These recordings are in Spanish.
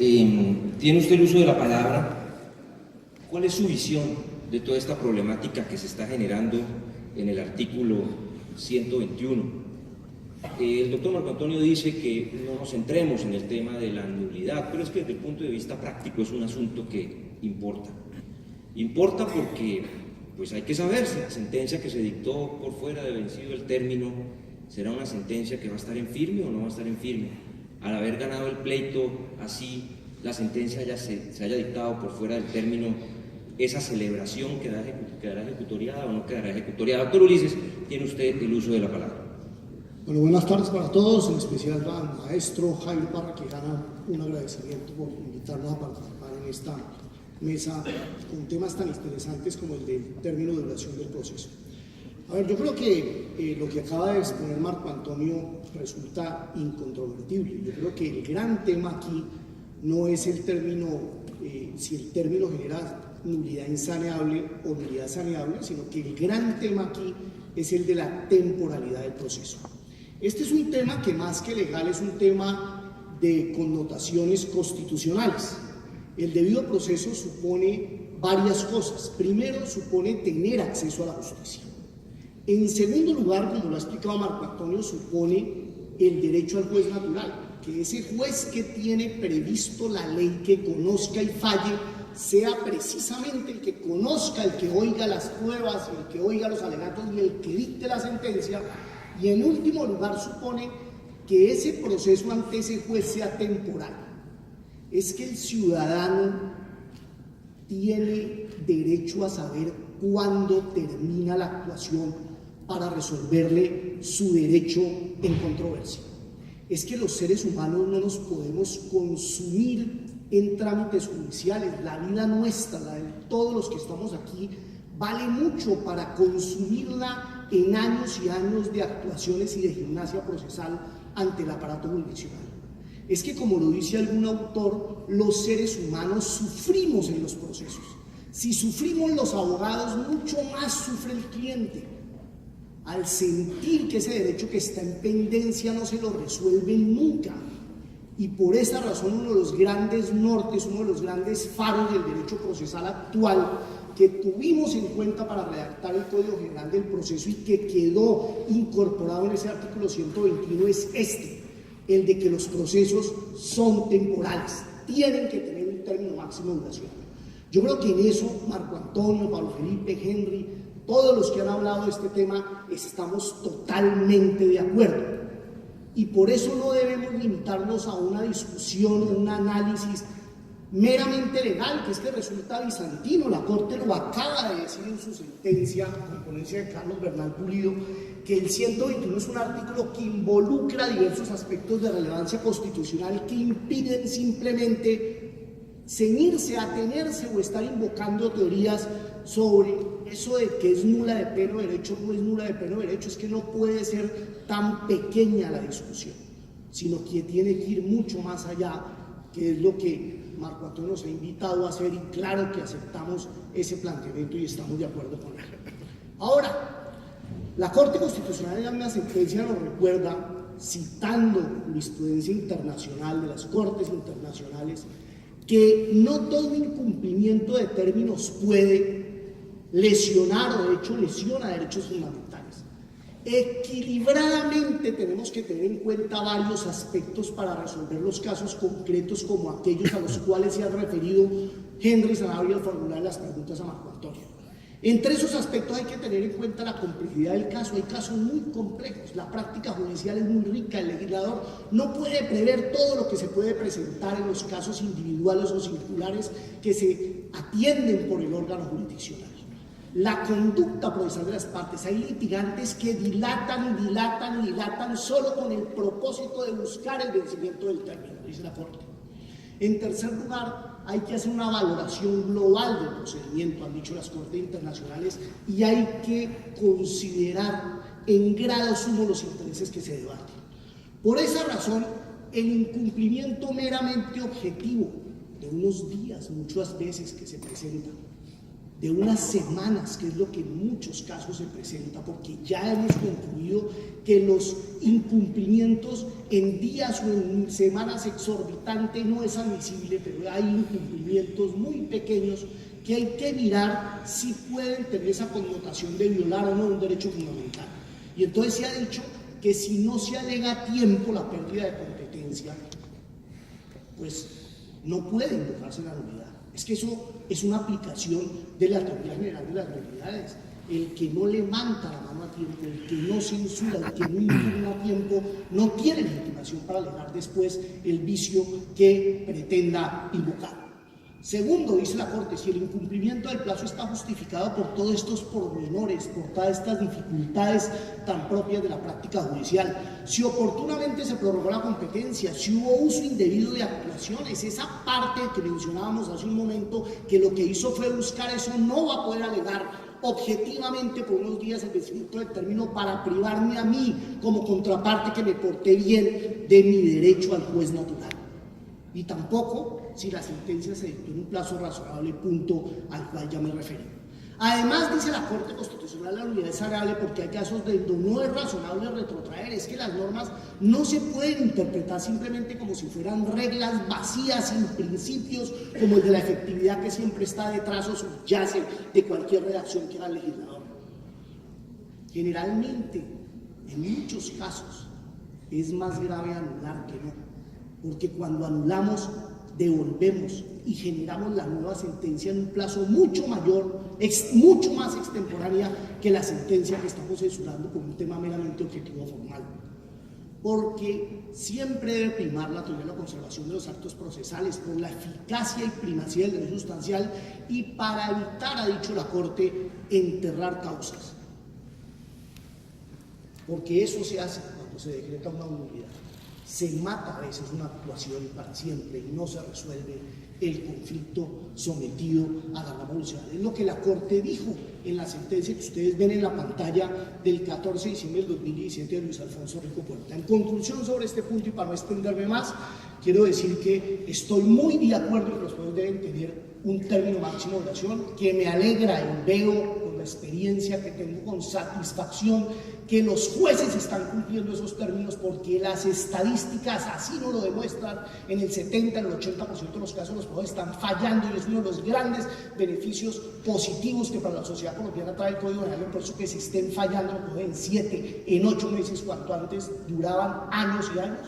Tiene usted el uso de la palabra. ¿Cuál es su visión de toda esta problemática que se está generando en el artículo 121? El doctor Marco Antonio dice que no nos centremos en el tema de la nulidad, pero es que desde el punto de vista práctico es un asunto que importa. Importa porque pues hay que saber si la sentencia que se dictó por fuera de vencido el término será una sentencia que va a estar en firme o no va a estar en firme. Al haber ganado el pleito, así la sentencia se haya dictado por fuera del término, esa celebración quedará ejecutoriada o no quedará ejecutoriada. Doctor Ulises, tiene usted el uso de la palabra. Bueno, buenas tardes para todos, en especial al maestro Jairo Parra, que gana un agradecimiento por invitarnos a participar en esta mesa con temas tan interesantes como el del término de duración del proceso. A ver, yo creo que lo que acaba de exponer Marco Antonio resulta incontrovertible. Yo creo que el gran tema aquí no es el término, si el término genera nulidad insaneable o nulidad saneable, sino que el gran tema aquí es el de la temporalidad del proceso. Este es un tema que más que legal es un tema de connotaciones constitucionales. El debido proceso supone varias cosas. Primero, supone tener acceso a la justicia. En segundo lugar, como lo ha explicado Marco Antonio, supone el derecho al juez natural, que ese juez que tiene previsto la ley que conozca y falle sea precisamente el que conozca, el que oiga las pruebas, el que oiga los alegatos y el que dicte la sentencia. Y en último lugar supone que ese proceso ante ese juez sea temporal. Es que el ciudadano tiene derecho a saber cuándo termina la actuación para resolverle su derecho en controversia. Es que los seres humanos no nos podemos consumir en trámites judiciales. La vida nuestra, la de todos los que estamos aquí, vale mucho para consumirla en años y años de actuaciones y de gimnasia procesal ante el aparato jurisdiccional. Es que, como lo dice algún autor, los seres humanos sufrimos en los procesos. Si sufrimos los abogados, mucho más sufre el cliente. Al sentir que ese derecho que está en pendencia no se lo resuelven nunca. Y por esa razón uno de los grandes nortes, uno de los grandes faros del derecho procesal actual que tuvimos en cuenta para redactar el Código General del Proceso y que quedó incorporado en ese artículo 121 es este, el de que los procesos son temporales, tienen que tener un término máximo de duración. Yo creo que en eso Marco Antonio, Pablo Felipe, Henry, todos los que han hablado de este tema estamos totalmente de acuerdo. Y por eso no debemos limitarnos a una discusión, un análisis meramente legal, que es que resulta bizantino. La Corte lo acaba de decir en su sentencia, con ponencia de Carlos Bernal Pulido, que el 121 es un artículo que involucra diversos aspectos de relevancia constitucional que impiden simplemente ceñirse, atenerse o estar invocando teorías sobre eso de que es nula de pleno derecho, no es nula de pleno derecho. Es que no puede ser tan pequeña la discusión, sino que tiene que ir mucho más allá, que es lo que Marco Antonio nos ha invitado a hacer, y claro que aceptamos ese planteamiento y estamos de acuerdo con él. Ahora, la Corte Constitucional en la misma sentencia nos recuerda, citando jurisprudencia internacional de las Cortes internacionales, que no todo incumplimiento de términos puede lesionar o de hecho lesiona derechos fundamentales. Equilibradamente tenemos que tener en cuenta varios aspectos para resolver los casos concretos como aquellos a los cuales se ha referido Henry Sanabria al formular las preguntas a Marco Antonio. Entre esos aspectos hay que tener en cuenta la complejidad del caso. Hay casos muy complejos, la práctica judicial es muy rica, el legislador no puede prever todo lo que se puede presentar en los casos individuales o singulares que se atienden por el órgano jurisdiccional. La conducta procesal de las partes. Hay litigantes que dilatan y dilatan y dilatan solo con el propósito de buscar el vencimiento del término, dice la Corte. En tercer lugar, hay que hacer una valoración global del procedimiento, han dicho las Cortes internacionales, y hay que considerar en grado sumo los intereses que se debaten. Por esa razón, el incumplimiento meramente objetivo de unos días, muchas veces que se presentan, de unas semanas, que es lo que en muchos casos se presenta, porque ya hemos concluido que los incumplimientos en días o en semanas exorbitantes no es admisible, pero hay incumplimientos muy pequeños que hay que mirar si pueden tener esa connotación de violar o no un derecho fundamental. Y entonces se ha dicho que si no se alega a tiempo la pérdida de competencia, pues no puede invocarse la nulidad. Es que eso es una aplicación de la teoría general de las nulidades. El que no levanta la mano a tiempo, el que no censura, el que no impugna a tiempo, no tiene legitimación para alegar después el vicio que pretenda invocar. Segundo, dice la Corte, si el incumplimiento del plazo está justificado por todos estos pormenores, por todas estas dificultades tan propias de la práctica judicial, si oportunamente se prorrogó la competencia, si hubo uso indebido de actuaciones, esa parte que mencionábamos hace un momento, que lo que hizo fue buscar eso, no va a poder alegar objetivamente por unos días el vencimiento del término para privarme a mí como contraparte que me porté bien de mi derecho al juez natural. Y tampoco si la sentencia se dictó en un plazo razonable, punto al cual ya me referí. Además, dice la Corte Constitucional, la nulidad es agravable porque hay casos donde no es razonable retrotraer, es que las normas no se pueden interpretar simplemente como si fueran reglas vacías, sin principios, como el de la efectividad que siempre está detrás o subyace de cualquier redacción que haga el legislador. Generalmente, en muchos casos, es más grave anular que no, porque cuando anulamos, devolvemos y generamos la nueva sentencia en un plazo mucho mayor, mucho más extemporánea que la sentencia que estamos censurando por un tema meramente objetivo formal. Porque siempre debe primar la teoría de la conservación de los actos procesales por la eficacia y primacía del derecho sustancial y para evitar, ha dicho la Corte, enterrar causas. Porque eso se hace cuando se decreta una nulidad. Se mata a veces una actuación para siempre y no se resuelve el conflicto sometido a la revolución. Es lo que la Corte dijo en la sentencia que ustedes ven en la pantalla del 14 de diciembre del 2017 de Luis Alfonso Rico Puerta. En conclusión sobre este punto y para no extenderme más, quiero decir que estoy muy de acuerdo en que los jueces deben tener un término máximo de duración, que me alegra y veo con la experiencia que tengo con satisfacción que los jueces están cumpliendo esos términos porque las estadísticas así nos lo demuestran. En el 70, en el 80% de los casos los jueces están fallando y es uno de los grandes beneficios positivos que para la sociedad colombiana trae el Código Penal, por eso que se estén fallando en 7, en 8 meses, cuanto antes duraban años y años,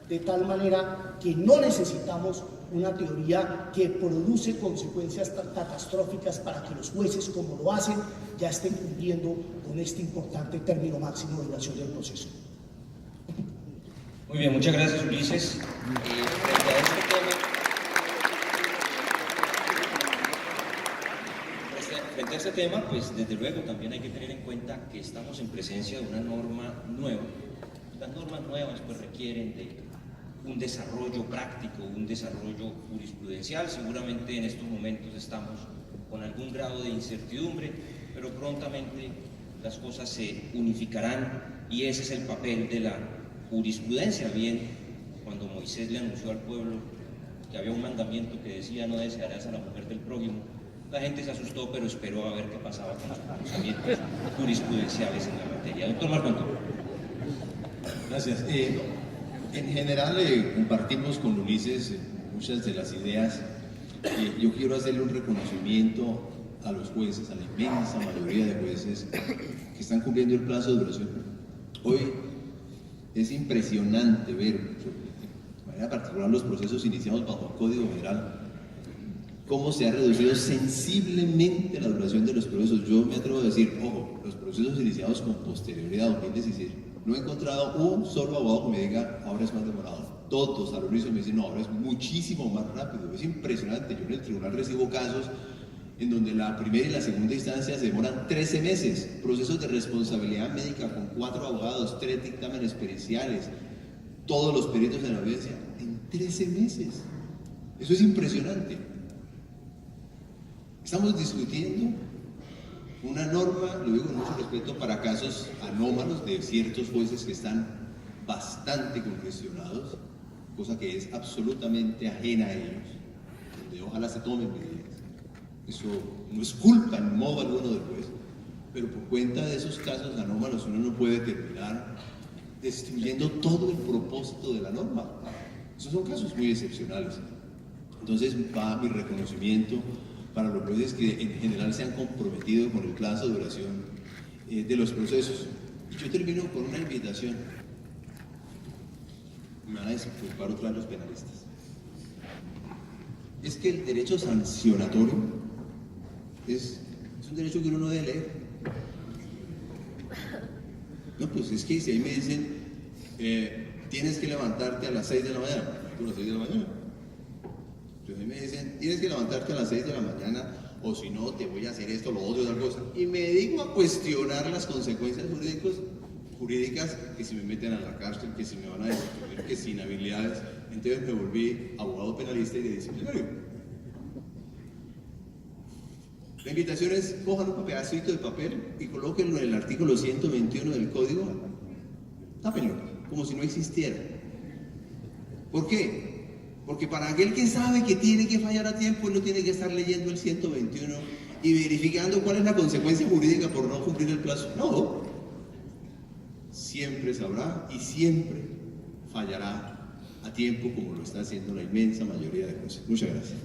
de tal manera que no necesitamos una teoría que produce consecuencias catastróficas para que los jueces, como lo hacen, ya estén cumpliendo con este importante término máximo de duración del proceso. Muy bien, muchas gracias, Ulises. Frente a este tema, pues desde luego también hay que tener en cuenta que estamos en presencia de una norma nueva. Las normas nuevas pues requieren de un desarrollo práctico, un desarrollo jurisprudencial. Seguramente en estos momentos estamos con algún grado de incertidumbre, pero prontamente las cosas se unificarán y ese es el papel de la jurisprudencia. Bien, cuando Moisés le anunció al pueblo que había un mandamiento que decía no desearás a la mujer del prójimo, la gente se asustó, pero esperó a ver qué pasaba con los pronunciamientos jurisprudenciales en la materia. Doctor Marco Antonio. Gracias. En general compartimos con Ulises muchas de las ideas. Yo quiero hacerle un reconocimiento a los jueces, a la inmensa mayoría de jueces que están cumpliendo el plazo de duración. Hoy es impresionante ver, de manera particular, los procesos iniciados bajo el Código General, cómo se ha reducido sensiblemente la duración de los procesos. Yo me atrevo a decir, ojo, los procesos iniciados con posterioridad a 2016, no he encontrado un solo abogado que me diga, ahora es más demorado. Todos, a lo mismo me dicen, no, ahora es muchísimo más rápido. Es impresionante. Yo en el tribunal recibo casos en donde la primera y la segunda instancia se demoran 13 meses. Procesos de responsabilidad médica con 4 abogados, 3 dictámenes periciales, todos los peritos en la audiencia, en 13 meses. Eso es impresionante. Estamos discutiendo una norma, lo digo con mucho respeto, para casos anómalos de ciertos jueces que están bastante congestionados, cosa que es absolutamente ajena a ellos, donde ojalá se tomen medidas. Eso no es culpa en modo alguno del juez, pero por cuenta de esos casos anómalos uno no puede terminar destruyendo todo el propósito de la norma. Esos son casos muy excepcionales. Entonces va mi reconocimiento para los jueces que en general se han comprometido con el plazo de duración de los procesos. Y yo termino con una invitación. Me van a disculpar otra vez los penalistas. Es que el derecho sancionatorio es un derecho que uno no debe leer. No, pues es que si ahí me dicen, tienes que levantarte a las 6 de la mañana, ¿a las 6 de la mañana? Entonces ahí me dicen, tienes que levantarte a las 6 de la mañana, o si no, te voy a hacer esto, lo otro, tal cosa. Y me dedico a cuestionar las consecuencias jurídicas, que si me meten a la cárcel, que si me van a destituir, que sin habilidades. Entonces me volví abogado penalista y de disciplinario. La invitación es, cojan un pedacito de papel y colóquenlo en el artículo 121 del Código, tápenlo, como si no existiera. ¿Por qué? Porque para aquel que sabe que tiene que fallar a tiempo, él no tiene que estar leyendo el 121 y verificando cuál es la consecuencia jurídica por no cumplir el plazo. No, siempre sabrá y siempre fallará a tiempo, como lo está haciendo la inmensa mayoría de jueces. Muchas gracias.